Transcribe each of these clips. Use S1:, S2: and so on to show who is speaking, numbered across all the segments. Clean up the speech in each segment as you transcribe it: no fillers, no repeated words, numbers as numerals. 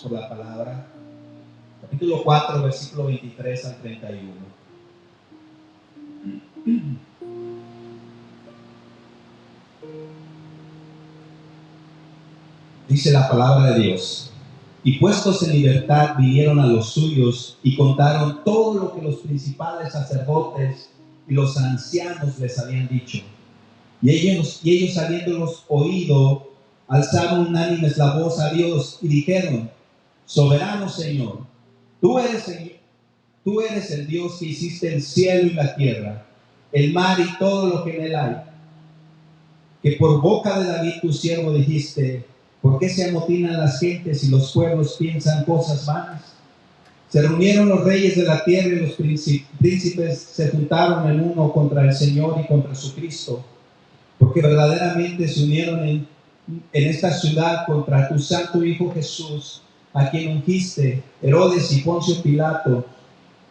S1: Vamos por la palabra. Capítulo 4, versículo 23 al 31. Dice la palabra de Dios: y puestos en libertad vinieron a los suyos y contaron todo lo que los principales sacerdotes y los ancianos les habían dicho. Y ellos habiéndolos oído, alzaron unánimes la voz a Dios y dijeron: soberano Señor, tú eres el Dios que hiciste el cielo y la tierra, el mar y todo lo que en él hay. Que por boca de David tu siervo dijiste: ¿por qué se amotinan las gentes y los pueblos piensan cosas vanas? Se reunieron los reyes de la tierra y los príncipes se juntaron en uno contra el Señor y contra su Cristo, porque verdaderamente se unieron en esta ciudad contra tu santo Hijo Jesús, a quien ungiste, Herodes y Poncio Pilato,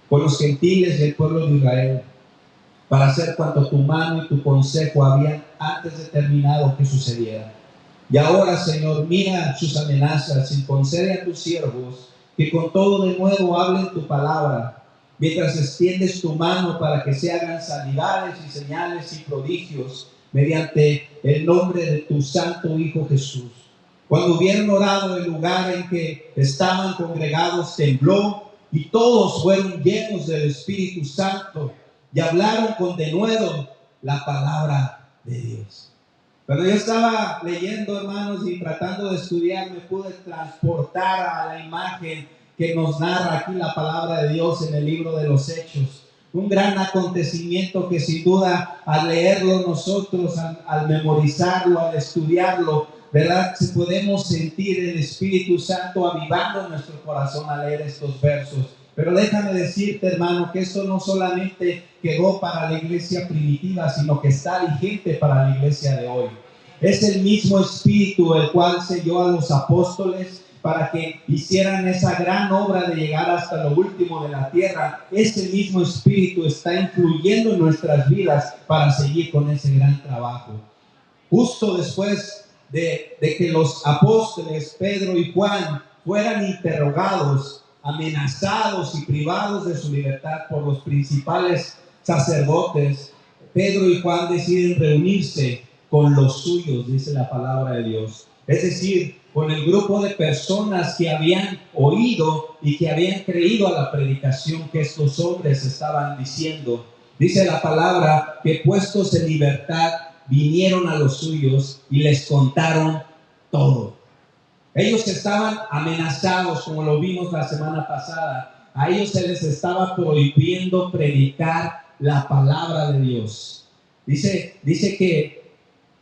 S1: con los gentiles y el pueblo de Israel, para hacer cuanto tu mano y tu consejo habían antes determinado que sucediera. Y ahora, Señor, mira sus amenazas y concede a tus siervos que con todo de nuevo hablen tu palabra, mientras extiendes tu mano para que se hagan sanidades y señales y prodigios mediante el nombre de tu santo Hijo Jesús. Cuando hubieron orado, el lugar en que estaban congregados tembló y todos fueron llenos del Espíritu Santo y hablaron con denuedo la palabra de Dios. Cuando yo estaba leyendo, hermanos, y tratando de estudiar, me pude transportar a la imagen que nos narra aquí la palabra de Dios en el libro de los Hechos. Un gran acontecimiento que sin duda al leerlo nosotros, al memorizarlo, al estudiarlo, ¿verdad? Si podemos sentir el Espíritu Santo avivando nuestro corazón al leer estos versos. Pero déjame decirte, hermano, que esto no solamente quedó para la iglesia primitiva, sino que está vigente para la iglesia de hoy. Es el mismo Espíritu el cual selló a los apóstoles para que hicieran esa gran obra de llegar hasta lo último de la tierra. Ese mismo Espíritu está influyendo en nuestras vidas para seguir con ese gran trabajo. Justo después de que los apóstoles Pedro y Juan fueran interrogados, amenazados y privados de su libertad por los principales sacerdotes, Pedro y Juan deciden reunirse con los suyos, dice la palabra de Dios. Es decir, con el grupo de personas que habían oído y que habían creído a la predicación que estos hombres estaban diciendo. Dice la palabra que puestos en libertad vinieron a los suyos y les contaron todo. Ellos estaban amenazados, como lo vimos la semana pasada. A ellos se les estaba prohibiendo predicar la palabra de Dios. Dice que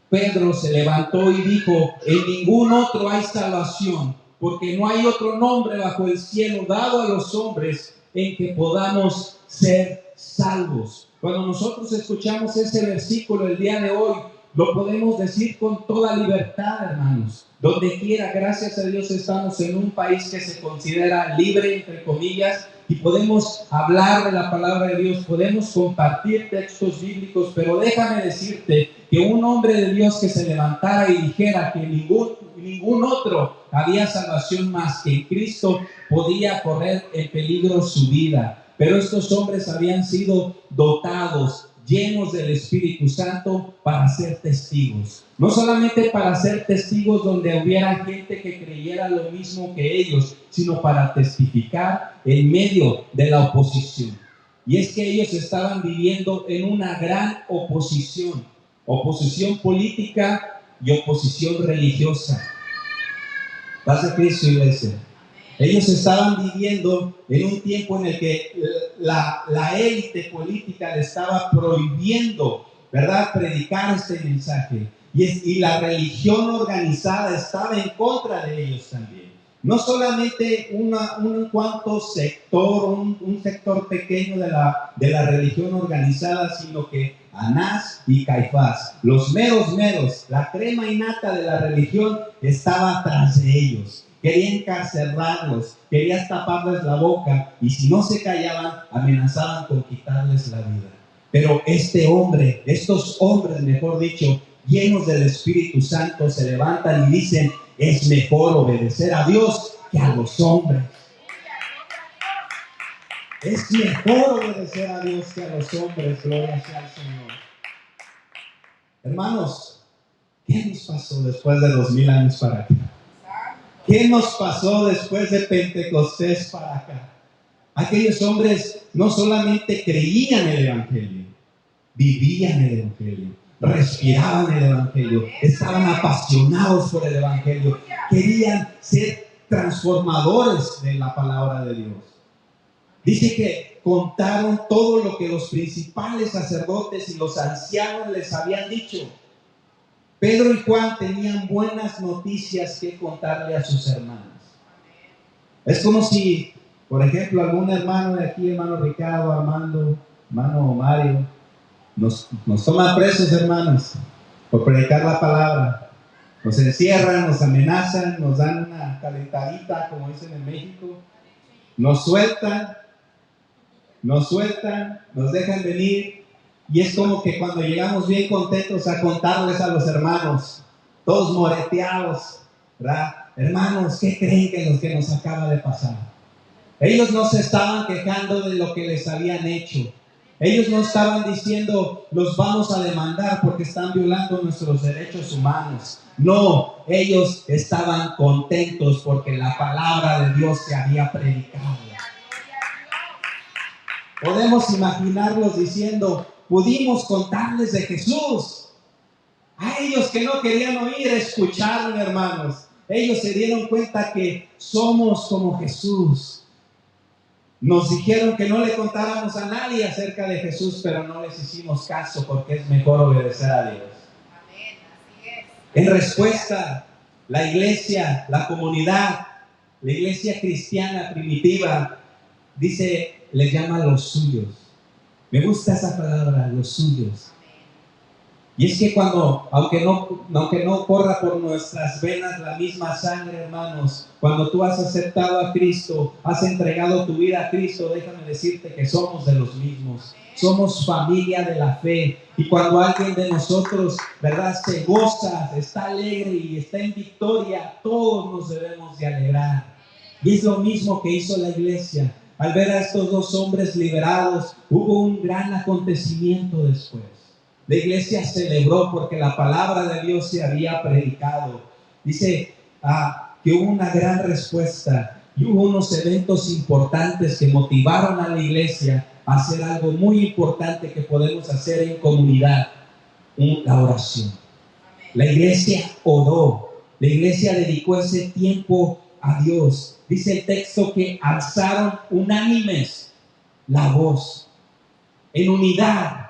S1: Pedro se levantó y dijo: en ningún otro hay salvación, porque no hay otro nombre bajo el cielo dado a los hombres en que podamos ser salvos. Cuando nosotros escuchamos ese versículo el día de hoy, lo podemos decir con toda libertad, hermanos. Donde quiera, gracias a Dios, estamos en un país que se considera libre, entre comillas, y podemos hablar de la palabra de Dios, podemos compartir textos bíblicos, pero déjame decirte que un hombre de Dios que se levantara y dijera que ningún otro había salvación más que en Cristo, podía correr en peligro su vida. Pero estos hombres habían sido dotados, llenos del Espíritu Santo para ser testigos. No solamente para ser testigos donde hubiera gente que creyera lo mismo que ellos, sino para testificar en medio de la oposición. Y es que ellos estaban viviendo en una gran oposición política y oposición religiosa. Paz de Cristo, iglesia. Ellos estaban viviendo en un tiempo en el que la élite política le estaba prohibiendo, ¿verdad?, predicar este mensaje. Y la religión organizada estaba en contra de ellos también. No solamente un cuanto sector, un sector pequeño de la religión organizada, sino que Anás y Caifás, los meros, la crema innata de la religión, estaba tras de ellos. Quería encarcelarlos, quería taparles la boca, y si no se callaban, amenazaban con quitarles la vida. Pero estos hombres, mejor dicho, llenos del Espíritu Santo, se levantan y dicen: es mejor obedecer a Dios que que a los hombres. Es mejor obedecer a Dios que a los hombres, gloria sea al Señor. Hermanos, ¿qué nos pasó después de 2000 años para acá? ¿Qué nos pasó después de Pentecostés para acá? Aquellos hombres no solamente creían el Evangelio, vivían el Evangelio, respiraban el Evangelio, estaban apasionados por el Evangelio, querían ser transformadores de la palabra de Dios. Dice que contaron todo lo que los principales sacerdotes y los ancianos les habían dicho. Pedro y Juan tenían buenas noticias que contarle a sus hermanos. Es como si, por ejemplo, algún hermano de aquí, hermano Ricardo, Armando, hermano Mario, nos toman presos, hermanos, por predicar la palabra. Nos encierran, nos amenazan, nos dan una calentadita, como dicen en México, nos sueltan, nos dejan venir, y es como que cuando llegamos bien contentos a contarles a los hermanos, todos moreteados, ¿verdad? Hermanos, ¿qué creen que lo que nos acaba de pasar? Ellos no se estaban quejando de lo que les habían hecho. Ellos no estaban diciendo, los vamos a demandar porque están violando nuestros derechos humanos. No, ellos estaban contentos porque la palabra de Dios se había predicado. Podemos imaginarlos diciendo, pudimos contarles de Jesús. A ellos que no querían oír, escucharon, hermanos. Ellos se dieron cuenta que somos como Jesús. Nos dijeron que no le contáramos a nadie acerca de Jesús, pero no les hicimos caso porque es mejor obedecer a Dios. Amén, así es. En respuesta, la iglesia, la comunidad, la iglesia cristiana primitiva, dice, le llama a los suyos. Me gusta esa palabra, los suyos. Y es que aunque no corra por nuestras venas la misma sangre, hermanos, cuando tú has aceptado a Cristo, has entregado tu vida a Cristo, déjame decirte que somos de los mismos. Somos familia de la fe. Y cuando alguien de nosotros, ¿verdad?, se goza, está alegre y está en victoria, todos nos debemos de alegrar. Y es lo mismo que hizo la iglesia. Al ver a estos dos hombres liberados, hubo un gran acontecimiento después. La iglesia celebró porque la palabra de Dios se había predicado. Dice que hubo una gran respuesta y hubo unos eventos importantes que motivaron a la iglesia a hacer algo muy importante que podemos hacer en comunidad, la oración. La iglesia oró, la iglesia dedicó ese tiempo a Dios. Dice el texto que alzaron unánimes la voz, en unidad,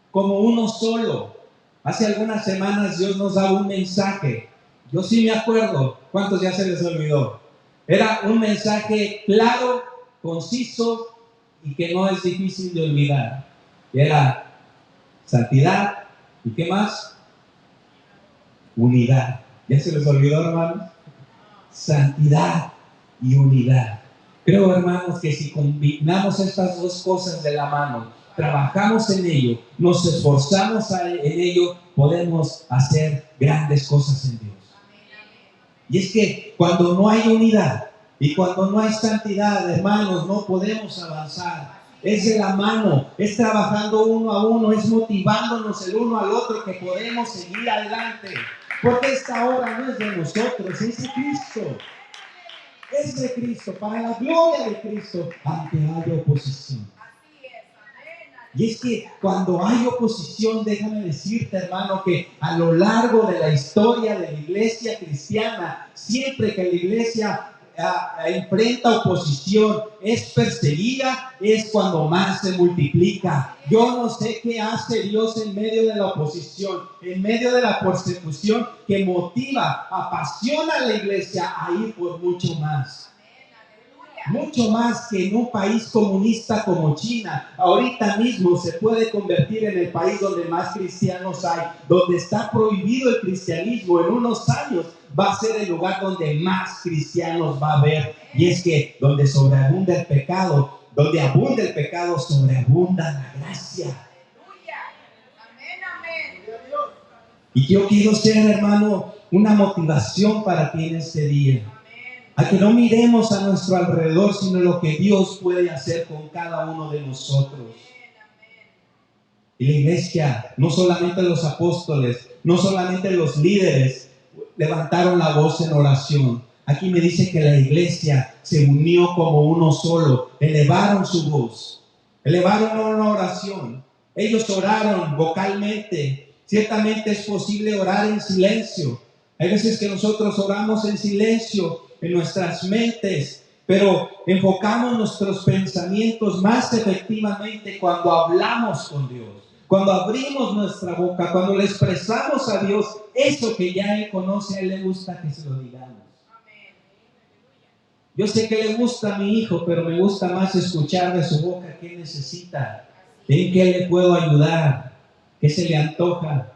S1: como uno solo. Hace algunas semanas Dios nos daba un mensaje. Yo sí me acuerdo. ¿Cuántos ya se les olvidó? Era un mensaje claro, conciso y que no es difícil de olvidar. Era santidad. ¿Y qué más? Unidad. ¿Ya se les olvidó, hermanos? Santidad y unidad. Creo, hermanos, que si combinamos estas dos cosas de la mano, trabajamos en ello, nos esforzamos en ello, podemos hacer grandes cosas en Dios. Y es que cuando no hay unidad y cuando no hay santidad, hermanos, no podemos avanzar. Es de la mano, es trabajando uno a uno, es motivándonos el uno al otro que podemos seguir adelante. Porque esta obra no es de nosotros, es de Cristo. Es de Cristo, para la gloria de Cristo, aunque haya oposición. Y es que cuando hay oposición, déjame decirte, hermano, que a lo largo de la historia de la iglesia cristiana, siempre que la iglesia enfrenta oposición, es perseguida, es cuando más se multiplica. Yo no sé qué hace Dios en medio de la oposición, en medio de la persecución, que motiva, apasiona a la iglesia a ir por mucho más. Mucho más que en un país comunista como China. Ahorita mismo se puede convertir en el país donde más cristianos hay, donde está prohibido el cristianismo. En unos años va a ser el lugar donde más cristianos va a haber. Y es que donde sobreabunda el pecado, donde abunda el pecado, sobreabunda la gracia. Y yo quiero ser, hermano, una motivación para ti en este día. A que no miremos a nuestro alrededor, sino lo que Dios puede hacer con cada uno de nosotros. Y la iglesia, no solamente los apóstoles, no solamente los líderes, levantaron la voz en oración. Aquí me dice que la iglesia se unió como uno solo, elevaron su voz, elevaron una oración. Ellos oraron vocalmente. Ciertamente es posible orar en silencio. Hay veces que nosotros oramos en silencio en nuestras mentes, pero enfocamos nuestros pensamientos más efectivamente cuando hablamos con Dios. Cuando abrimos nuestra boca, cuando le expresamos a Dios eso que ya Él conoce, a Él le gusta que se lo digamos. Yo sé que le gusta a mi hijo, pero me gusta más escuchar de su boca qué necesita, en qué le puedo ayudar, qué se le antoja.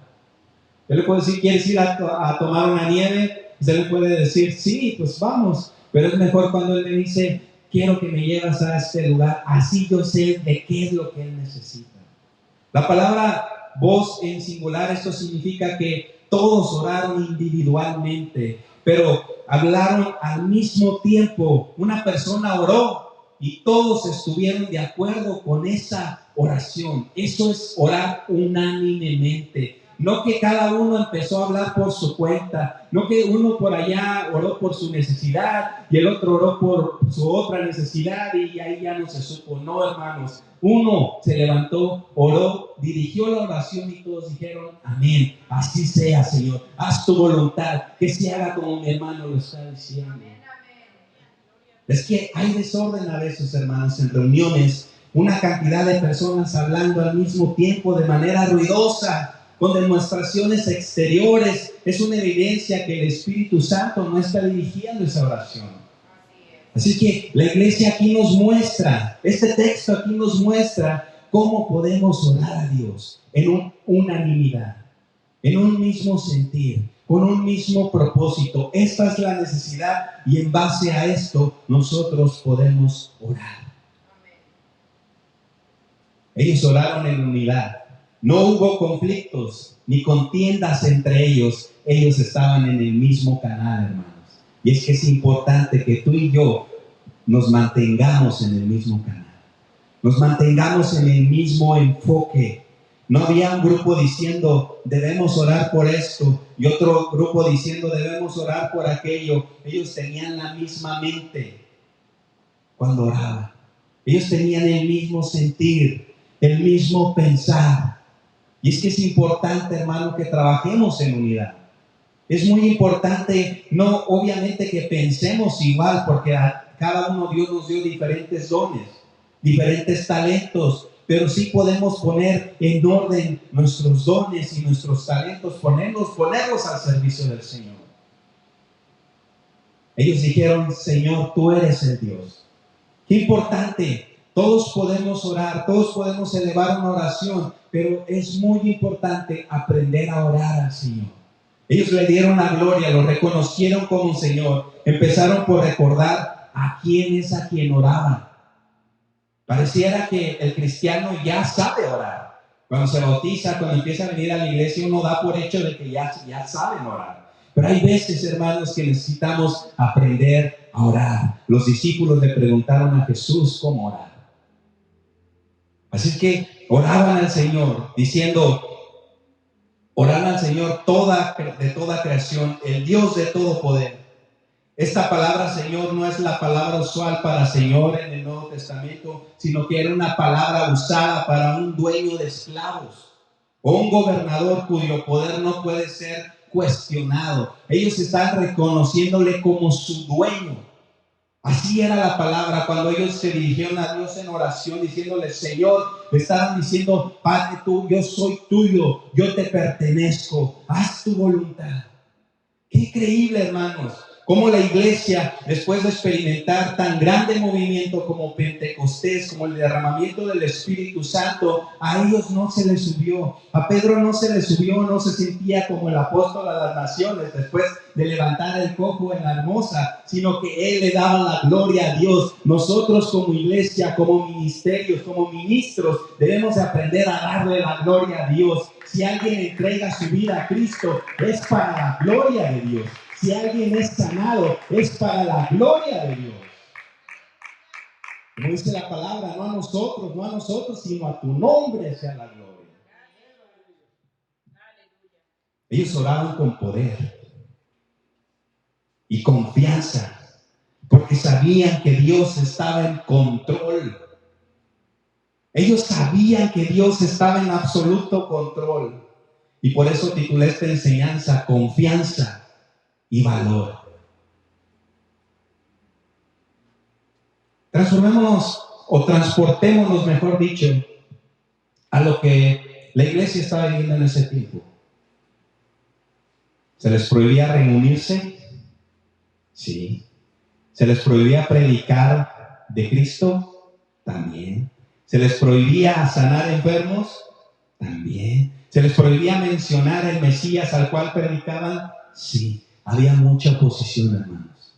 S1: Yo le puedo decir, ¿quieres ir a tomar una nieve? Usted le puede decir, sí, pues vamos. Pero es mejor cuando Él me dice, quiero que me llevas a este lugar. Así yo sé de qué es lo que Él necesita. La palabra voz en singular, esto significa que todos oraron individualmente, pero hablaron al mismo tiempo. Una persona oró y todos estuvieron de acuerdo con esa oración. Eso es orar unánimemente. No que cada uno empezó a hablar por su cuenta, no que uno por allá oró por su necesidad y el otro oró por su otra necesidad y ahí ya no se supo. No, hermanos, uno se levantó, oró, dirigió la oración y todos dijeron, amén, así sea, Señor, haz tu voluntad, que se haga como mi hermano lo está diciendo. Es que hay desorden a veces, hermanos, en reuniones, una cantidad de personas hablando al mismo tiempo de manera ruidosa, con demostraciones exteriores. Es una evidencia que el Espíritu Santo no está dirigiendo esa oración. Así que la iglesia aquí nos muestra, este texto aquí nos muestra cómo podemos orar a Dios en unanimidad, en un mismo sentir, con un mismo propósito. Esta es la necesidad y en base a esto nosotros podemos orar. Ellos oraron en unidad. No hubo conflictos ni contiendas entre ellos. Ellos estaban en el mismo canal, hermanos. Y es que es importante que tú y yo nos mantengamos en el mismo canal. Nos mantengamos en el mismo enfoque. No había un grupo diciendo, debemos orar por esto, y otro grupo diciendo, debemos orar por aquello. Ellos tenían la misma mente cuando oraban. Ellos tenían el mismo sentir, el mismo pensar. Y es que es importante, hermano, que trabajemos en unidad. Es muy importante, no obviamente que pensemos igual, porque a cada uno Dios nos dio diferentes dones, diferentes talentos, pero sí podemos poner en orden nuestros dones y nuestros talentos, ponerlos al servicio del Señor. Ellos dijeron, Señor, tú eres el Dios. Qué importante. Todos podemos orar, todos podemos elevar una oración, pero es muy importante aprender a orar al Señor. Ellos le dieron la gloria, lo reconocieron como un Señor. Empezaron por recordar a quién es a quien oraban. Pareciera que el cristiano ya sabe orar. Cuando se bautiza, cuando empieza a venir a la iglesia, uno da por hecho de que ya saben orar. Pero hay veces, hermanos, que necesitamos aprender a orar. Los discípulos le preguntaron a Jesús cómo orar. Así que oraban al Señor, diciendo, oraban al Señor de toda creación, el Dios de todo poder. Esta palabra Señor no es la palabra usual para Señor en el Nuevo Testamento, sino que era una palabra usada para un dueño de esclavos o un gobernador cuyo poder no puede ser cuestionado. Ellos están reconociéndole como su dueño. Así era la palabra cuando ellos se dirigieron a Dios en oración diciéndole, Señor, le estaban diciendo, Padre, yo soy tuyo, yo te pertenezco, haz tu voluntad. Qué increíble, hermanos, cómo la iglesia, después de experimentar tan grande movimiento como Pentecostés, como el derramamiento del Espíritu Santo, a ellos no se les subió. A Pedro no se le subió, no se sentía como el apóstol a las naciones después de levantar el cojo en la hermosa, sino que él le daba la gloria a Dios. Nosotros como iglesia, como ministerios, como ministros, debemos de aprender a darle la gloria a Dios. Si alguien entrega su vida a Cristo, es para la gloria de Dios. Si alguien es sanado, es para la gloria de Dios. Como dice la palabra, no a nosotros, sino a tu nombre sea la gloria. Ellos oraban con poder y confianza, porque sabían que Dios estaba en control. Ellos sabían que Dios estaba en absoluto control. Y por eso titulé esta enseñanza Confianza y Valor. Transformémonos o transportémonos, mejor dicho, a lo que la iglesia estaba viviendo en ese tiempo. ¿Se les prohibía reunirse? Sí. ¿Se les prohibía predicar de Cristo? También. ¿Se les prohibía sanar enfermos? También. ¿Se les prohibía mencionar el Mesías al cual predicaban? Sí. Había mucha oposición, hermanos.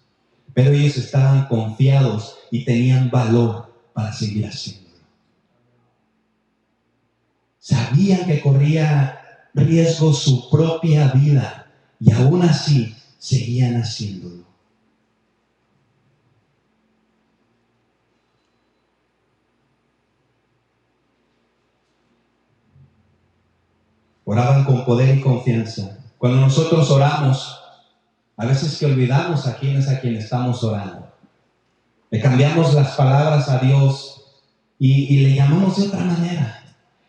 S1: Pero ellos estaban confiados y tenían valor para seguir haciéndolo. Sabían que corría riesgo su propia vida y aún así seguían haciéndolo. Oraban con poder y confianza. Cuando nosotros oramos, a veces que olvidamos a quién estamos orando. Le cambiamos las palabras a Dios y le llamamos de otra manera.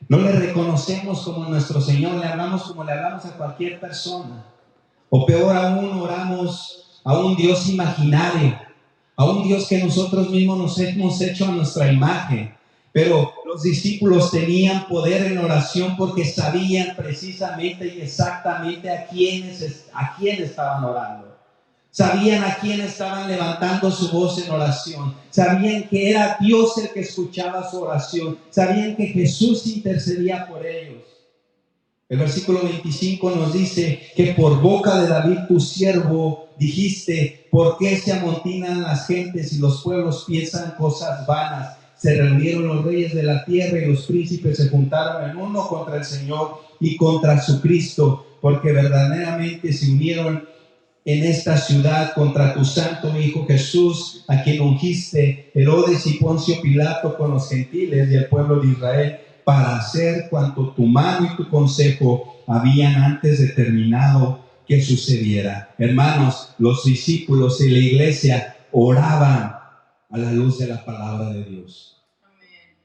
S1: No le reconocemos como nuestro Señor, le hablamos como le hablamos a cualquier persona. O peor aún, oramos a un Dios imaginario, a un Dios que nosotros mismos nos hemos hecho a nuestra imagen. Pero los discípulos tenían poder en oración porque sabían precisamente y exactamente a quién estaban orando. Sabían a quién estaban levantando su voz en oración. Sabían que era Dios el que escuchaba su oración. Sabían que Jesús intercedía por ellos. El versículo 25 nos dice que por boca de David tu siervo dijiste: ¿por qué se amontinan las gentes y los pueblos piensan cosas vanas? Se reunieron los reyes de la tierra y los príncipes se juntaron en uno contra el Señor y contra su Cristo, porque verdaderamente se unieron en esta ciudad contra tu santo Hijo Jesús, a quien ungiste Herodes y Poncio Pilato con los gentiles y el pueblo de Israel, para hacer cuanto tu mano y tu consejo habían antes determinado que sucediera. Hermanos, los discípulos y la iglesia oraban a la luz de la palabra de Dios. Amén.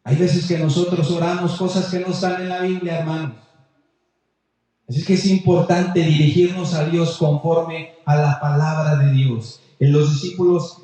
S1: Hay veces que nosotros oramos cosas que no están en la Biblia, hermanos. Así que es importante dirigirnos a Dios conforme a la palabra de Dios. Los discípulos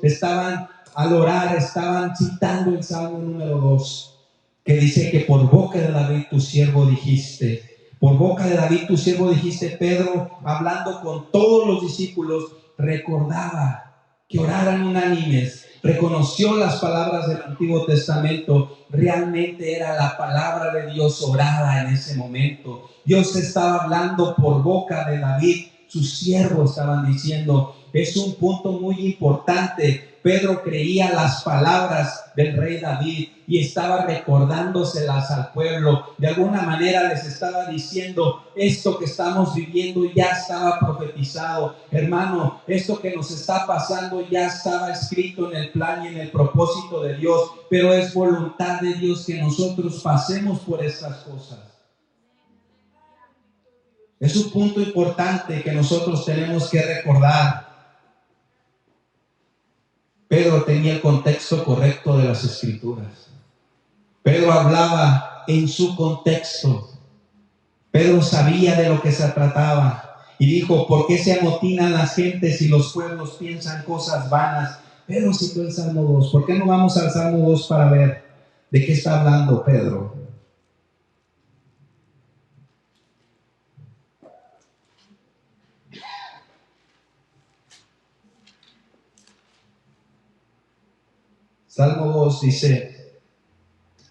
S1: al orar, estaban citando el Salmo número 2, que dice que por boca de David tu siervo dijiste. Por boca de David tu siervo dijiste. Pedro, hablando con todos los discípulos, recordaba que oraran unánimes. Reconoció las palabras del Antiguo Testamento. Realmente era la palabra de Dios orada en ese momento. Dios estaba hablando por boca de David. Sus siervos estaban diciendo. Es un punto muy importante. Pedro creía las palabras del rey David y estaba recordándoselas al pueblo. De alguna manera les estaba diciendo: esto que estamos viviendo ya estaba profetizado. Hermano, esto que nos está pasando ya estaba escrito en el plan y en el propósito de Dios, pero es voluntad de Dios que nosotros pasemos por estas cosas. Es un punto importante que nosotros tenemos que recordar. Pedro tenía el contexto correcto de las Escrituras. Pedro hablaba en su contexto. Pedro sabía de lo que se trataba y dijo: ¿por qué se amotinan las gentes y los pueblos piensan cosas vanas? Pedro citó el Salmo 2. ¿Por qué no vamos al Salmo 2 para ver de qué está hablando Pedro? Salmo 2 dice: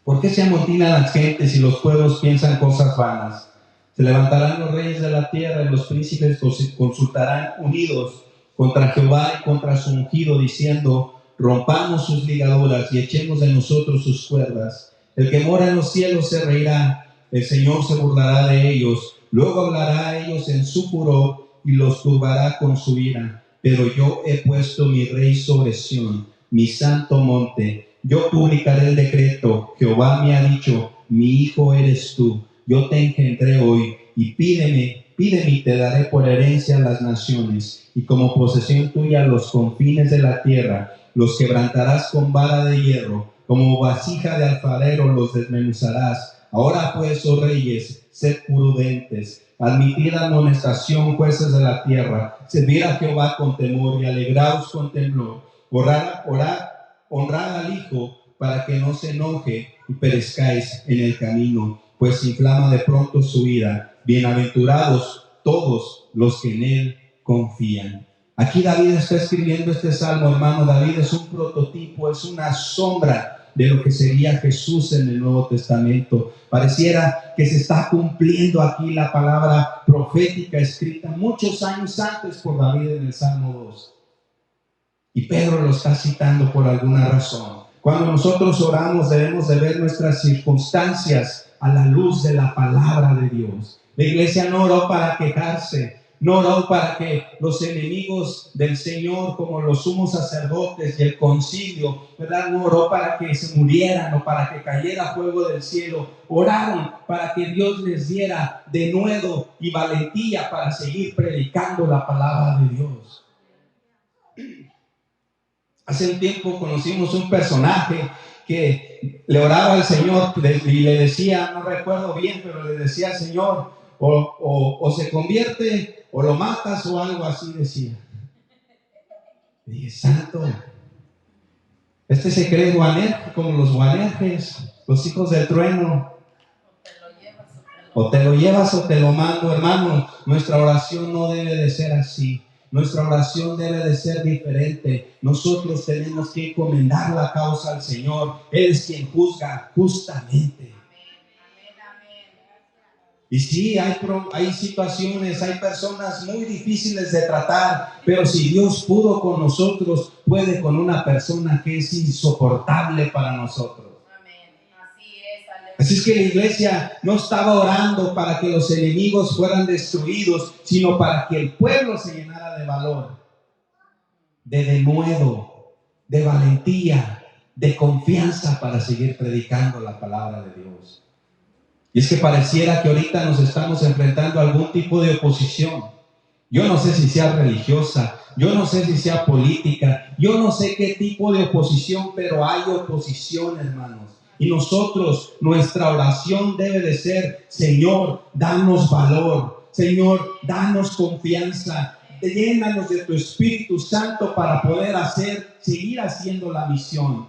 S1: ¿por qué se amotinan las gentes y los pueblos piensan cosas vanas? Se levantarán los reyes de la tierra y los príncipes consultarán unidos contra Jehová y contra su ungido, diciendo: rompamos sus ligaduras y echemos de nosotros sus cuerdas. El que mora en los cielos se reirá, el Señor se burlará de ellos. Luego hablará a ellos en su furor y los turbará con su ira. Pero yo he puesto mi rey sobre Sión, mi santo monte. Yo publicaré el decreto. Jehová me ha dicho, mi hijo eres tú. Yo te engendré hoy, y pídeme y te daré por herencia a las naciones, y como posesión tuya los confines de la tierra. Los quebrantarás con vara de hierro, como vasija de alfarero los desmenuzarás. Ahora pues, oh reyes, sed prudentes, admitid amonestación, jueces de la tierra, servid a Jehová con temor y alegraos con temblor. Honrad al Hijo, para que no se enoje y perezcáis en el camino, pues inflama de pronto su ira. Bienaventurados todos los que en él confían. Aquí David está escribiendo este salmo, hermano. David es un prototipo, es una sombra de lo que sería Jesús en el Nuevo Testamento. Pareciera que se está cumpliendo aquí la palabra profética escrita muchos años antes por David en el Salmo 2. Y Pedro lo está citando por alguna razón. Cuando nosotros oramos debemos de ver nuestras circunstancias a la luz de la palabra de Dios. La iglesia no oró para quejarse, no oró para que los enemigos del Señor, como los sumos sacerdotes y el concilio, ¿verdad? No oró para que se murieran o para que cayera fuego del cielo. Oraron para que Dios les diera denuedo y valentía para seguir predicando la palabra de Dios. Hace un tiempo conocimos un personaje que le oraba al Señor y le decía, no recuerdo bien, pero le decía al Señor, o se convierte o lo matas o algo así decía. Y dije, santo, este se cree Boanerges, como los Boanerges, los hijos del trueno. O te lo llevas o te lo mando, hermano. Nuestra oración no debe de ser así. Nuestra oración debe de ser diferente. Nosotros tenemos que encomendar la causa al Señor. Él es quien juzga justamente. Y sí, hay situaciones, hay personas muy difíciles de tratar, pero si Dios pudo con nosotros, puede con una persona que es insoportable para nosotros. Así es que la iglesia no estaba orando para que los enemigos fueran destruidos, sino para que el pueblo se llenara de valor, de denuedo, de valentía, de confianza para seguir predicando la palabra de Dios. Y es que pareciera que ahorita nos estamos enfrentando a algún tipo de oposición. Yo no sé si sea religiosa, yo no sé si sea política, yo no sé qué tipo de oposición, pero hay oposición, hermanos. Y nosotros, nuestra oración debe de ser, Señor, danos valor, Señor, danos confianza, llénanos de tu Espíritu Santo para poder seguir haciendo la misión.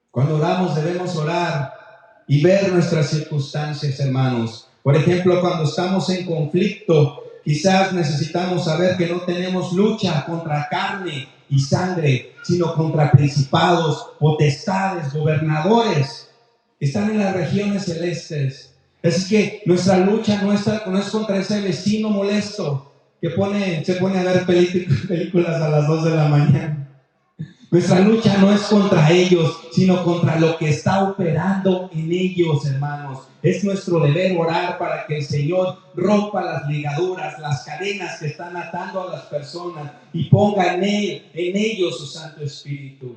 S1: Cuando oramos debemos orar y ver nuestras circunstancias, hermanos. Por ejemplo, cuando estamos en conflicto, quizás necesitamos saber que no tenemos lucha contra carne y sangre, sino contra principados, potestades, gobernadores que están en las regiones celestes. Es que nuestra lucha no es contra ese vecino molesto que se pone a ver películas a las 2 de la mañana. Nuestra lucha no es contra ellos, sino contra lo que está operando en ellos, hermanos. Es nuestro deber orar para que el Señor rompa las ligaduras, las cadenas que están atando a las personas y ponga en ellos su Santo Espíritu.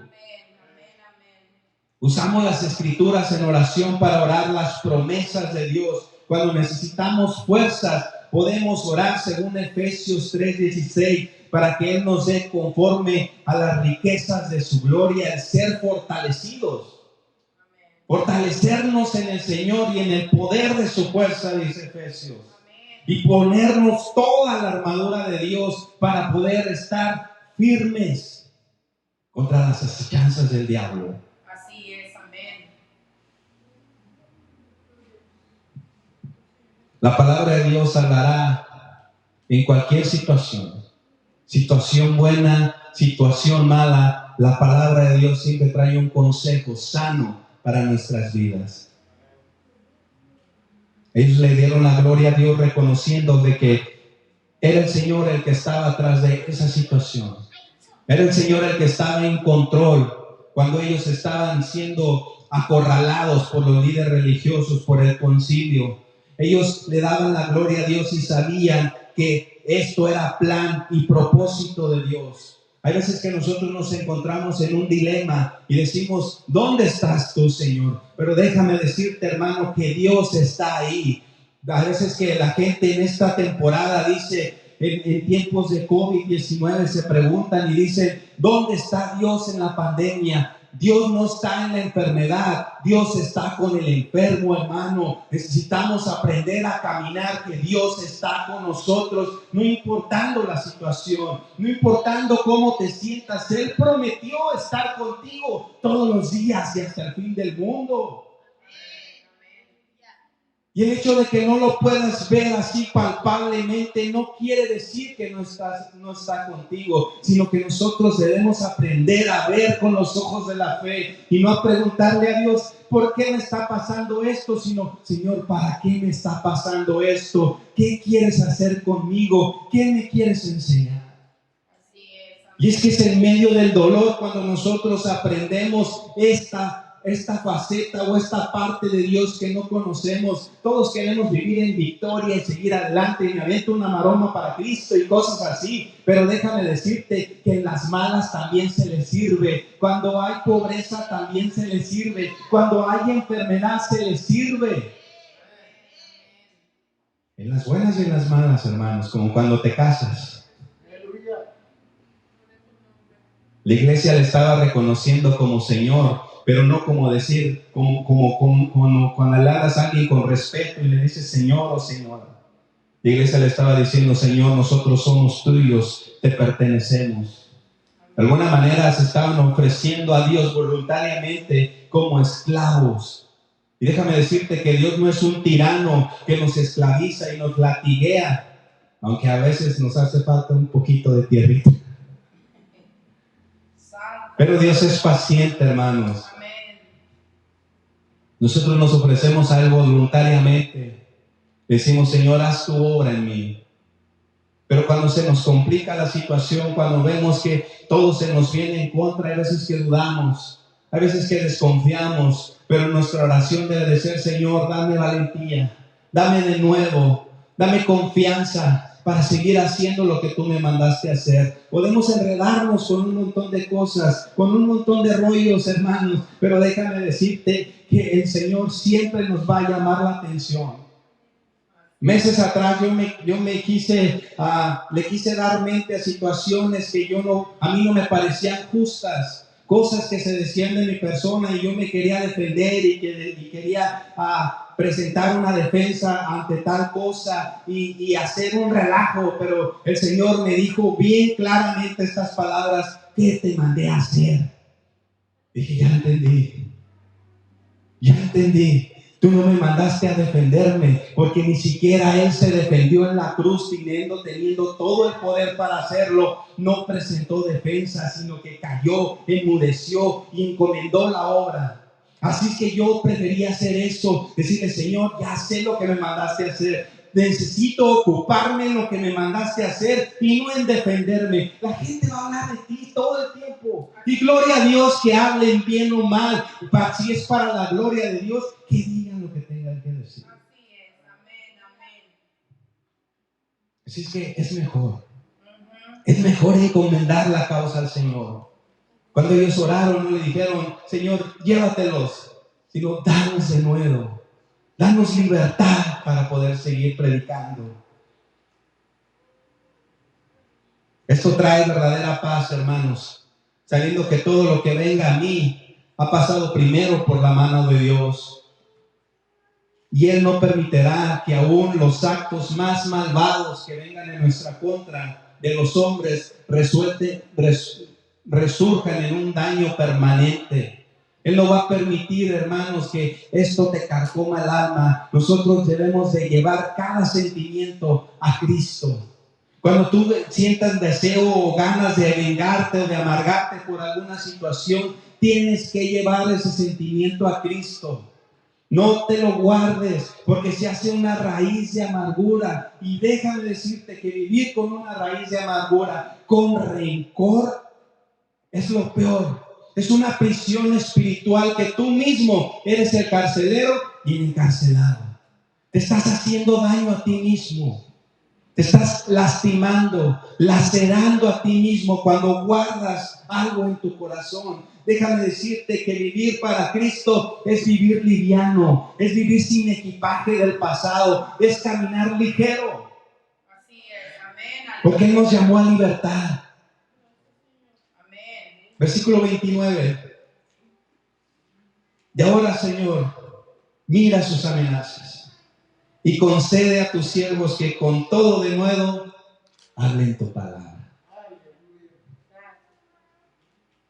S1: Usamos las Escrituras en oración para orar las promesas de Dios. Cuando necesitamos fuerzas, podemos orar según Efesios 3:16, para que Él nos dé conforme a las riquezas de su gloria, el ser fortalecidos. Fortalecernos en el Señor y en el poder de su fuerza, dice Efesios. Y ponernos toda la armadura de Dios para poder estar firmes contra las acechanzas del diablo.
S2: Así es, amén.
S1: La palabra de Dios hablará en cualquier situación. Situación buena, situación mala, la palabra de Dios siempre trae un consejo sano para nuestras vidas. Ellos le dieron la gloria a Dios reconociendo de que era el Señor el que estaba atrás de esa situación. Era el Señor el que estaba en control cuando ellos estaban siendo acorralados por los líderes religiosos, por el concilio. Ellos le daban la gloria a Dios y sabían que esto era plan y propósito de Dios. Hay veces que nosotros nos encontramos en un dilema y decimos, ¿dónde estás tú, Señor? Pero déjame decirte, hermano, que Dios está ahí. A veces que la gente en esta temporada dice, en tiempos de COVID-19 se preguntan y dicen, ¿dónde está Dios en la pandemia? Dios no está en la enfermedad, Dios está con el enfermo, hermano. Necesitamos aprender a caminar, que Dios está con nosotros, no importando la situación, no importando cómo te sientas. Él prometió estar contigo todos los días y hasta el fin del mundo. Y el hecho de que no lo puedas ver así palpablemente no quiere decir que no está contigo, sino que nosotros debemos aprender a ver con los ojos de la fe y no a preguntarle a Dios, ¿por qué me está pasando esto? Sino, Señor, ¿para qué me está pasando esto? ¿Qué quieres hacer conmigo? ¿Qué me quieres enseñar? Y es que es en medio del dolor cuando nosotros aprendemos esta faceta o esta parte de Dios que no conocemos. Todos queremos vivir en victoria y seguir adelante y me aviento una maroma para Cristo y cosas así, pero déjame decirte que en las malas también se les sirve. Cuando hay pobreza también se les sirve. Cuando hay enfermedad se les sirve. En las buenas y en las malas, hermanos, como cuando te casas. La iglesia le estaba reconociendo como Señor, pero no como decir, como cuando hablas a alguien con respeto y le dices Señor o Señora. La iglesia le estaba diciendo, Señor, nosotros somos tuyos, te pertenecemos. De alguna manera se estaban ofreciendo a Dios voluntariamente como esclavos. Y déjame decirte que Dios no es un tirano que nos esclaviza y nos latiguea, aunque a veces nos hace falta un poquito de tierrita. Pero Dios es paciente, hermanos. Nosotros nos ofrecemos a Él voluntariamente. Decimos, Señor, haz tu obra en mí. Pero cuando se nos complica la situación, cuando vemos que todo se nos viene en contra, hay veces que dudamos, hay veces que desconfiamos, pero nuestra oración debe de ser, Señor, dame valentía, dame de nuevo, dame confianza para seguir haciendo lo que tú me mandaste hacer. Podemos enredarnos con un montón de cosas, con un montón de rollos, hermanos, pero déjame decirte que el Señor siempre nos va a llamar la atención. Meses atrás yo le quise dar mente a situaciones que a mí no me parecían justas, cosas que se decían de mi persona y yo me quería defender y quería presentar una defensa ante tal cosa y hacer un relajo, pero el Señor me dijo bien claramente estas palabras: ¿qué te mandé a hacer? Dije, ya entendí. Tú no me mandaste a defenderme, porque ni siquiera Él se defendió en la cruz, teniendo todo el poder para hacerlo. No presentó defensa, sino que cayó, enmudeció y encomendó la obra. Así que yo prefería hacer eso, decirle, Señor, ya sé lo que me mandaste a hacer. Necesito ocuparme en lo que me mandaste a hacer y no en defenderme. La gente va a hablar de ti todo el tiempo. Y gloria a Dios que hablen bien o mal. Si es para la gloria de Dios, que digan lo que tengan que decir.
S2: Así es, amén.
S1: Así es que es mejor. Es mejor encomendar la causa al Señor. Cuando ellos oraron, no le dijeron, Señor, llévatelos, sino danos de nuevo. Danos libertad para poder seguir predicando. Esto trae verdadera paz, hermanos, sabiendo que todo lo que venga a mí ha pasado primero por la mano de Dios. Y Él no permitirá que aún los actos más malvados que vengan en nuestra contra de los hombres resurjan en un daño permanente. Él no va a permitir, hermanos, que esto te carcoma el alma. Nosotros debemos de llevar cada sentimiento a Cristo. Cuando tú sientas deseo o ganas de vengarte o de amargarte por alguna situación, tienes que llevar ese sentimiento a Cristo. No te lo guardes, porque se hace una raíz de amargura. Y déjame decirte que vivir con una raíz de amargura, con rencor, es lo peor. Es una prisión espiritual que tú mismo eres el carcelero y el encarcelado. Te estás haciendo daño a ti mismo. Te estás lastimando, lacerando a ti mismo cuando guardas algo en tu corazón. Déjame decirte que vivir para Cristo es vivir liviano, es vivir sin equipaje del pasado, es caminar ligero.
S2: Así es. Amén.
S1: Porque Él nos llamó a libertad.
S2: Amén.
S1: Versículo 29. Y ahora, Señor, mira sus amenazas y concede a tus siervos que con todo de nuevo hablen tu palabra.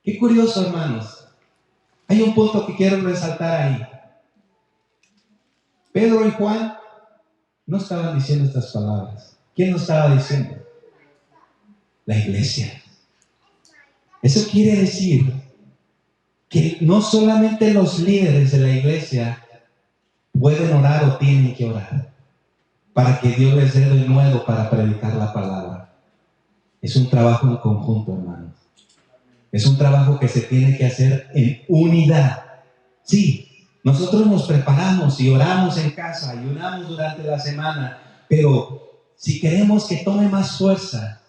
S1: Qué curioso, hermanos. Hay un punto que quiero resaltar ahí. Pedro y Juan no estaban diciendo estas palabras. ¿Quién lo estaba diciendo? La iglesia. Eso quiere decir que no solamente los líderes de la iglesia pueden orar o tienen que orar para que Dios les dé de nuevo para predicar la palabra. Es un trabajo en conjunto, hermanos. Es un trabajo que se tiene que hacer en unidad. Sí, nosotros nos preparamos y oramos en casa, ayunamos durante la semana, pero si queremos que tome más fuerza,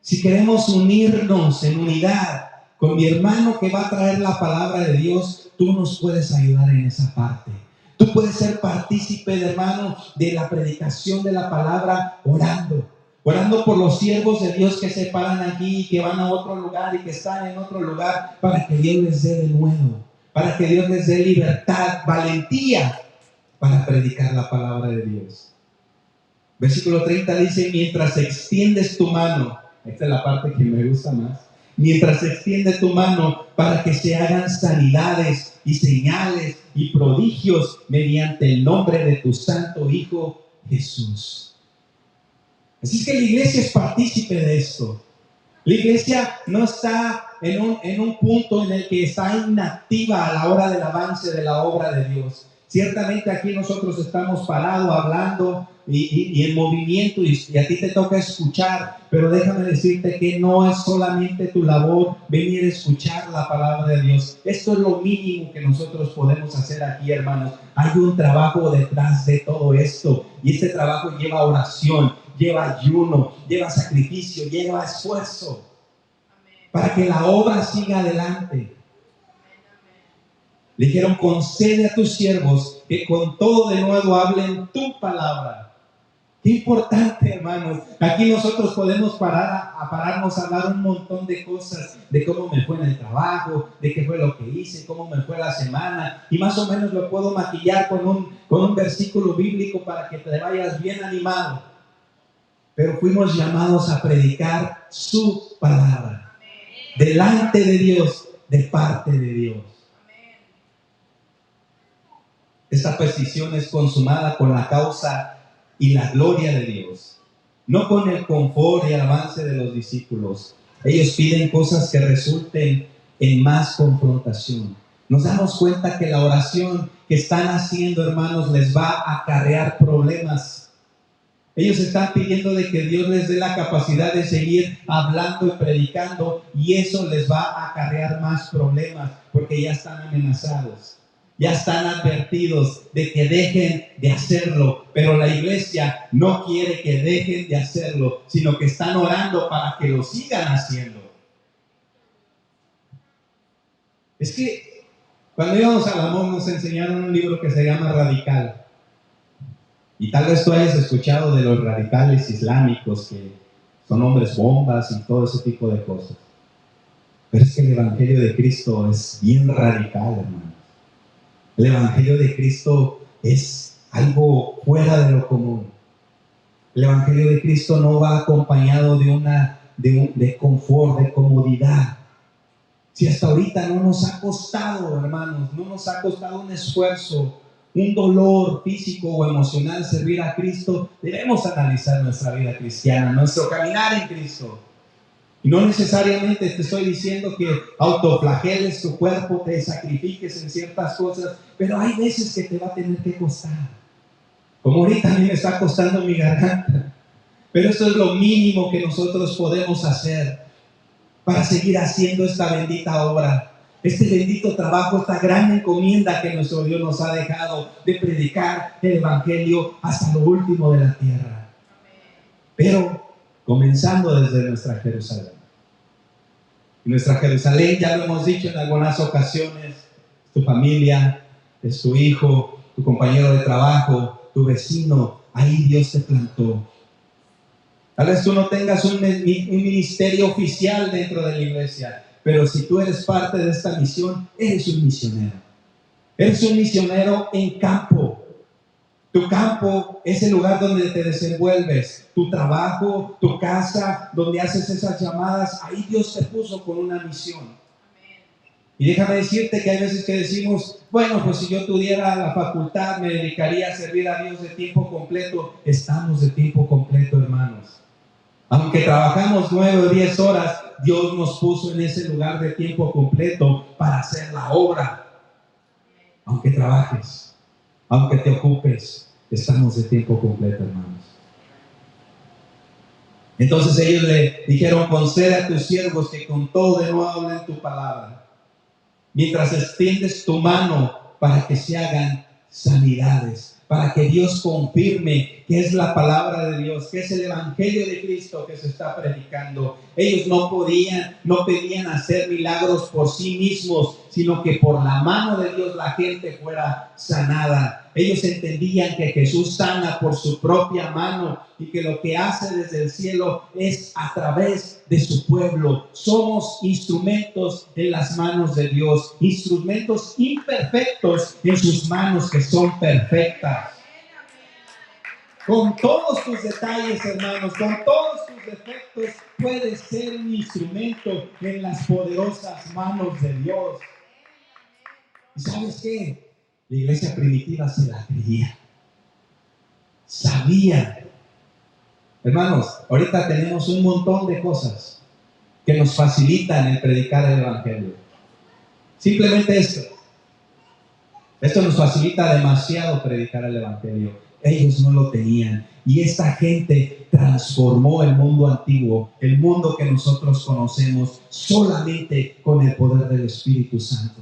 S1: si queremos unirnos en unidad con mi hermano que va a traer la palabra de Dios, tú nos puedes ayudar en esa parte. Tú puedes ser partícipe, hermano, de la predicación de la palabra orando por los siervos de Dios que se paran aquí y que van a otro lugar y que están en otro lugar para que Dios les dé de nuevo, para que Dios les dé libertad, valentía para predicar la palabra de Dios. Versículo 30 dice, mientras extiendes tu mano, esta es la parte que me gusta más, mientras extiende tu mano para que se hagan sanidades y señales y prodigios mediante el nombre de tu santo Hijo Jesús. Así es que la iglesia es partícipe de esto. La iglesia no está en un punto en el que está inactiva a la hora del avance de la obra de Dios. Ciertamente aquí nosotros estamos parados, hablando y en movimiento y a ti te toca escuchar, pero déjame decirte que no es solamente tu labor venir a escuchar la palabra de Dios. Esto es lo mínimo que nosotros podemos hacer aquí, hermanos. Hay un trabajo detrás de todo esto y este trabajo lleva oración, lleva ayuno, lleva sacrificio, lleva esfuerzo para que la obra siga adelante. Le dijeron, concede a tus siervos que con todo de nuevo hablen tu palabra. Qué importante, hermanos. Aquí nosotros podemos pararnos a hablar un montón de cosas, de cómo me fue en el trabajo, de qué fue lo que hice, cómo me fue la semana, y más o menos lo puedo maquillar con un versículo bíblico para que te vayas bien animado. Pero fuimos llamados a predicar su palabra, delante de Dios, de parte de Dios. Esta petición es consumada con la causa y la gloria de Dios, no con el confort y el avance de los discípulos. Ellos piden cosas que resulten en más confrontación. Nos damos cuenta que la oración que están haciendo, hermanos, les va a acarrear problemas. Ellos están pidiendo de que Dios les dé la capacidad de seguir hablando y predicando, y eso les va a acarrear más problemas porque ya están amenazados. Ya están advertidos de que dejen de hacerlo, pero la iglesia no quiere que dejen de hacerlo, sino que están orando para que lo sigan haciendo. Es que cuando íbamos a la MOM nos enseñaron un libro que se llama Radical. Y tal vez tú hayas escuchado de los radicales islámicos que son hombres bombas y todo ese tipo de cosas. Pero es que el Evangelio de Cristo es bien radical, hermano. El Evangelio de Cristo es algo fuera de lo común. El Evangelio de Cristo no va acompañado de confort, de comodidad. Si hasta ahorita no nos ha costado, hermanos, no nos ha costado un esfuerzo, un dolor físico o emocional servir a Cristo, debemos analizar nuestra vida cristiana, nuestro caminar en Cristo. Y no necesariamente te estoy diciendo que autoflageles tu cuerpo, te sacrifiques en ciertas cosas, pero hay veces que te va a tener que costar. Como ahorita a mí me está costando mi garganta. Pero esto es lo mínimo que nosotros podemos hacer para seguir haciendo esta bendita obra. este bendito trabajo, esta gran encomienda que nuestro Dios nos ha dejado de predicar el Evangelio hasta lo último de la tierra. Pero comenzando desde nuestra Jerusalén. Nuestra Jerusalén, ya lo hemos dicho en algunas ocasiones, tu familia, es tu hijo, tu compañero de trabajo, tu vecino, ahí Dios te plantó. Tal vez tú no tengas un ministerio oficial dentro de la iglesia, pero si tú eres parte de esta misión, eres un misionero. Eres un misionero en campo. Tu campo es el lugar donde te desenvuelves. Tu trabajo, tu casa, donde haces esas llamadas, ahí Dios te puso con una misión. Y déjame decirte que hay veces que decimos, bueno, pues si yo tuviera la facultad, me dedicaría a servir a Dios de tiempo completo. Estamos de tiempo completo, hermanos. Aunque trabajamos 9 o 10 horas, Dios nos puso en ese lugar de tiempo completo para hacer la obra. Aunque trabajes, aunque te ocupes, estamos de tiempo completo, hermanos. Entonces ellos le dijeron, concede a tus siervos que con todo de nuevo hablen tu palabra, mientras extiendes tu mano para que se hagan sanidades, para que Dios confirme que es la palabra de Dios, que es el Evangelio de Cristo que se está predicando. Ellos no pedían hacer milagros por sí mismos, sino que por la mano de Dios la gente fuera sanada. Ellos entendían que Jesús sana por su propia mano y que lo que hace desde el cielo es a través de su pueblo. Somos instrumentos en las manos de Dios, instrumentos imperfectos en sus manos que son perfectas. Con todos tus detalles, hermanos, con todos tus defectos, puedes ser un instrumento en las poderosas manos de Dios. ¿Y sabes qué? La iglesia primitiva se la creía. Sabía. Hermanos, ahorita tenemos un montón de cosas que nos facilitan el predicar el Evangelio. Simplemente esto. Esto nos facilita demasiado predicar el Evangelio. Ellos no lo tenían. Y esta gente transformó el mundo antiguo, el mundo que nosotros conocemos, solamente con el poder del Espíritu Santo.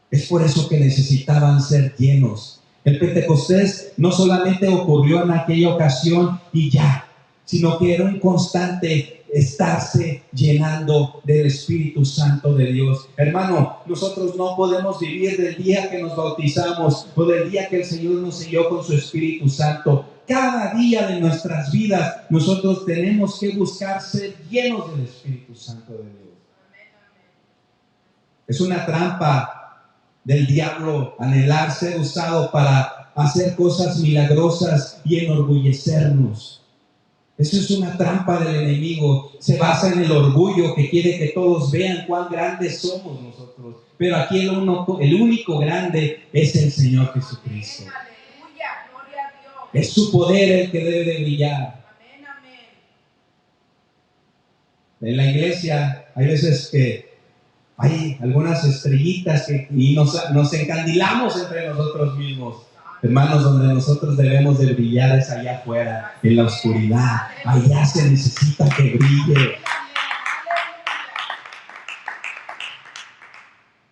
S1: Es por eso que necesitaban ser llenos. El Pentecostés no solamente ocurrió en aquella ocasión y ya, sino que era un constante estarse llenando del Espíritu Santo de Dios. Hermano, nosotros no podemos vivir del día que nos bautizamos o del día que el Señor nos selló con su Espíritu Santo. Cada día de nuestras vidas nosotros tenemos que buscar ser llenos del Espíritu Santo de Dios. Es una trampa del diablo anhelar ser usado para hacer cosas milagrosas y enorgullecernos. Eso es una trampa del enemigo. Se basa en el orgullo que quiere que todos vean cuán grandes somos nosotros. Pero aquí el único grande es el Señor Jesucristo.
S2: Aleluya, gloria a Dios.
S1: Es su poder el que debe de brillar.
S2: Amén, amén.
S1: En la iglesia hay veces que hay algunas estrellitas y nos encandilamos entre nosotros mismos. Hermanos, donde nosotros debemos de brillar es allá afuera, en la oscuridad. Allá se necesita que brille.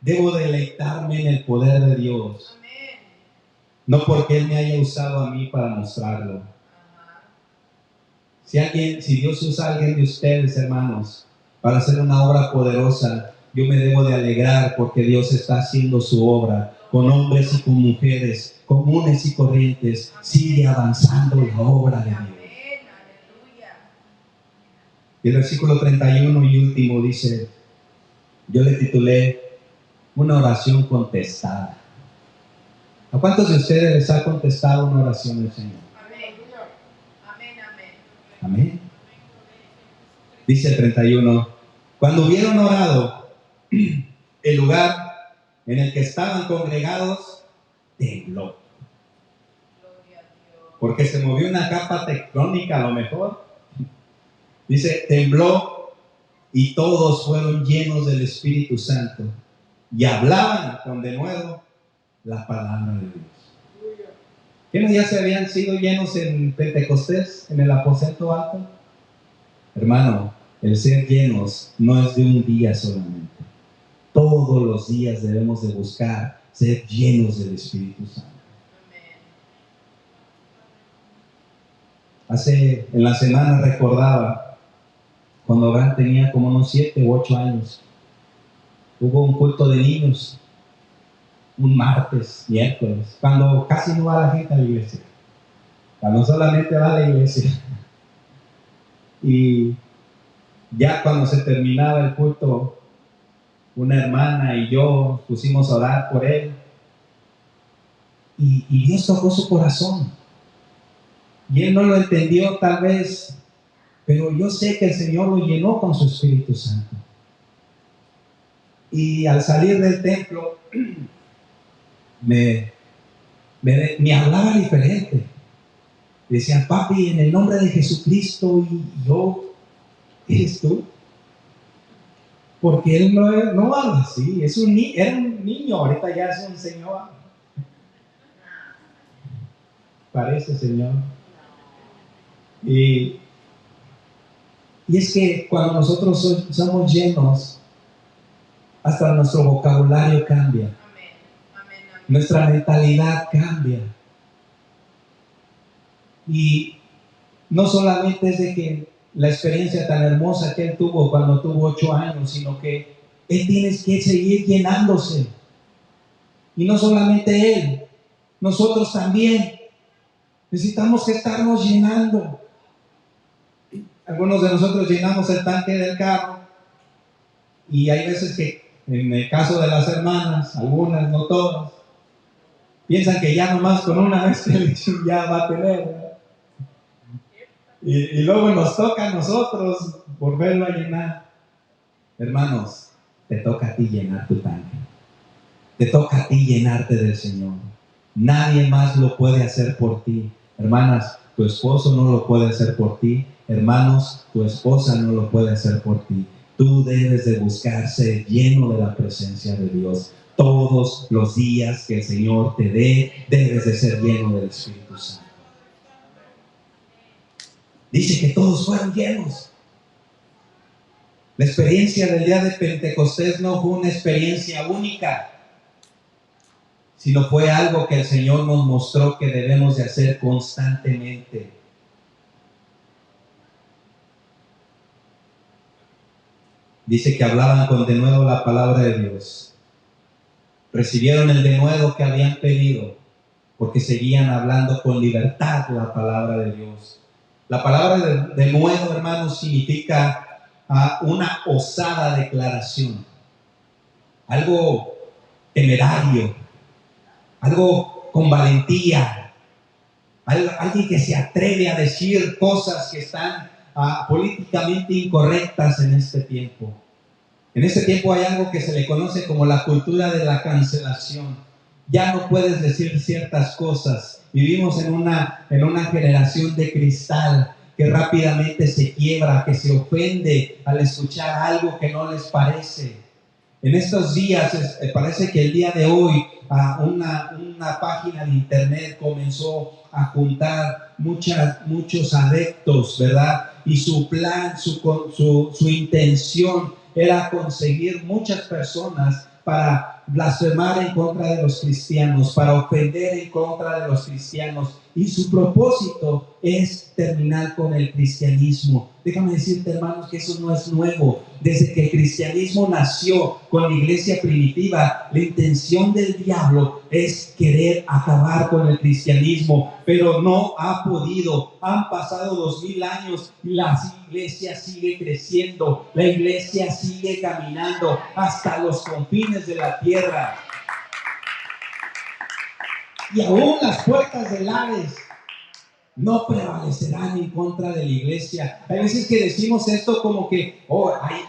S1: Debo deleitarme en el poder de Dios. No porque Él me haya usado a mí para mostrarlo. Si Dios usa a alguien de ustedes, hermanos, para hacer una obra poderosa, yo me debo de alegrar porque Dios está haciendo su obra con hombres y con mujeres comunes y corrientes. Sigue avanzando la obra de Dios. Y el versículo 31 y último dice, yo le titulé una oración contestada. ¿A cuántos de ustedes les ha contestado una oración del Señor?
S2: Amén. Amén, amén.
S1: Amén. Dice el 31, cuando hubieron orado, el lugar en el que estaban congregados tembló. Porque se movió una capa tectónica a lo mejor. Dice, tembló y todos fueron llenos del Espíritu Santo y hablaban con denuedo la palabra de Dios. ¿Qué no ya se habían sido llenos en Pentecostés, en el aposento alto? Hermano, el ser llenos no es de un día solamente. Todos los días debemos de buscar ser llenos del Espíritu Santo. En la semana recordaba, cuando Abraham tenía como unos 7 u 8 años, hubo un culto de niños, un martes, miércoles, cuando casi no va la gente a la iglesia, cuando solamente va a la iglesia. Y ya cuando se terminaba el culto, una hermana y yo pusimos a orar por él, y Dios tocó su corazón. Y él no lo entendió tal vez, pero yo sé que el Señor lo llenó con su Espíritu Santo. Y al salir del templo, me hablaba diferente. Decía, papi, en el nombre de Jesucristo, y yo, ¿eres tú? Porque él no habla así, era un niño, ahorita ya es un señor. Parece, Señor. Y es que cuando nosotros somos llenos, hasta nuestro vocabulario cambia. Nuestra mentalidad cambia. Y no solamente es de que la experiencia tan hermosa que él tuvo cuando tuvo 8 años, sino que él tiene que seguir llenándose. Y no solamente él, nosotros también necesitamos que estarnos llenando. Algunos de nosotros llenamos el tanque del carro, y hay veces que, en el caso de las hermanas, algunas, no todas, piensan que ya nomás con una vez que ya va a tener. Y luego nos toca a nosotros volverlo a llenar. Hermanos, te toca a ti llenar tu tanque. Te toca a ti llenarte del Señor. Nadie más lo puede hacer por ti. Hermanas, tu esposo no lo puede hacer por ti. Hermanos, tu esposa no lo puede hacer por ti. Tú debes de buscar ser lleno de la presencia de Dios. Todos los días que el Señor te dé, debes de ser lleno del Espíritu Santo. Dice que todos fueron llenos. La experiencia del día de Pentecostés no fue una experiencia única, sino fue algo que el Señor nos mostró que debemos de hacer constantemente. Dice que hablaban con denuedo la palabra de Dios. Recibieron el denuedo que habían pedido, porque seguían hablando con libertad la palabra de Dios. La palabra de denuedo, hermanos, significa una osada declaración, algo temerario, algo con valentía, alguien que se atreve a decir cosas que están políticamente incorrectas en este tiempo. En este tiempo hay algo que se le conoce como la cultura de la cancelación. Ya no puedes decir ciertas cosas. Vivimos en una generación de cristal que rápidamente se quiebra, que se ofende al escuchar algo que no les parece. En estos días, parece que el día de hoy, una página de internet comenzó a juntar muchos adeptos, ¿verdad? Y su plan, su intención era conseguir muchas personas para blasfemar en contra de los cristianos, para ofender en contra de los cristianos. Y su propósito es terminar con el cristianismo. Déjame decirte, hermanos, que eso no es nuevo. Desde que el cristianismo nació con la iglesia primitiva, la intención del diablo es querer acabar con el cristianismo, pero no ha podido. Han pasado 2000 años y la iglesia sigue creciendo, la iglesia sigue caminando hasta los confines de la tierra. Y aún las puertas del Hades no prevalecerán en contra de la iglesia. Hay veces que decimos esto como que,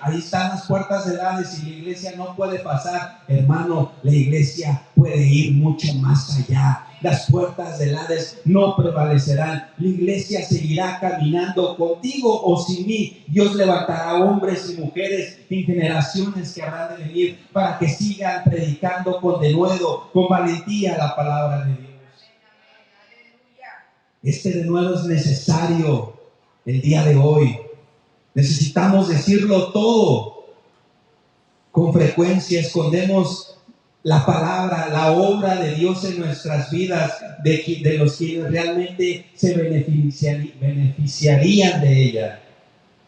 S1: ahí están las puertas del Hades y la iglesia no puede pasar. Hermano, la iglesia puede ir mucho más allá. Las puertas del Hades no prevalecerán. La iglesia seguirá caminando contigo o sin mí. Dios levantará hombres y mujeres en generaciones que habrán de venir para que sigan predicando con denuedo, con valentía la palabra de Dios. Este denuedo es necesario el día de hoy. Necesitamos decirlo todo Con frecuencia escondemos la palabra, la obra de Dios en nuestras vidas, de los quienes realmente se beneficiarían de ella.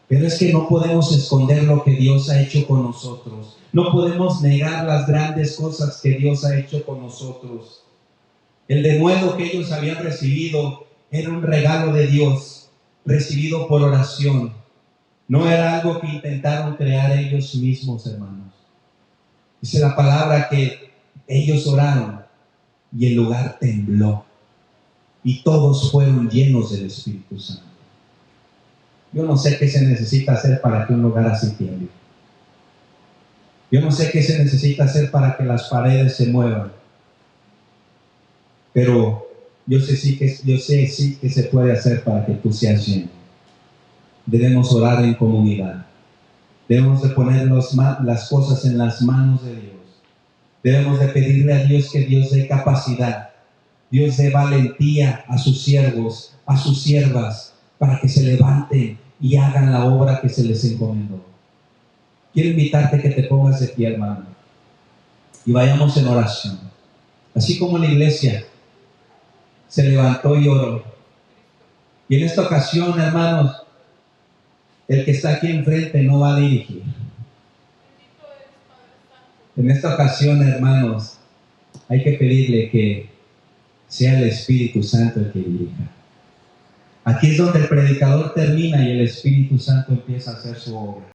S1: Pero es que no podemos esconder lo que Dios ha hecho con nosotros. No podemos negar las grandes cosas que Dios ha hecho con nosotros. El denuedo que ellos habían recibido era un regalo de Dios, recibido por oración. No era algo que intentaron crear ellos mismos, hermanos. Dice la palabra que ellos oraron y el lugar tembló y todos fueron llenos del Espíritu Santo. Yo no sé qué se necesita hacer para que un lugar así tiemble. Yo no sé qué se necesita hacer para que las paredes se muevan. Pero yo sé sí que se puede hacer para que tú seas lleno. Debemos orar en comunidad. Debemos de poner las cosas en las manos de Dios. Debemos de pedirle a Dios que Dios dé capacidad, Dios dé valentía a sus siervos, a sus siervas, para que se levanten y hagan la obra que se les encomendó. Quiero invitarte que te pongas de pie, hermano, y vayamos en oración. Así como la iglesia se levantó y oró. Y en esta ocasión, hermanos, el que está aquí enfrente no va a dirigir. En esta ocasión, hermanos, hay que pedirle que sea el Espíritu Santo el que dirija. Aquí es donde el predicador termina y el Espíritu Santo empieza a hacer su obra.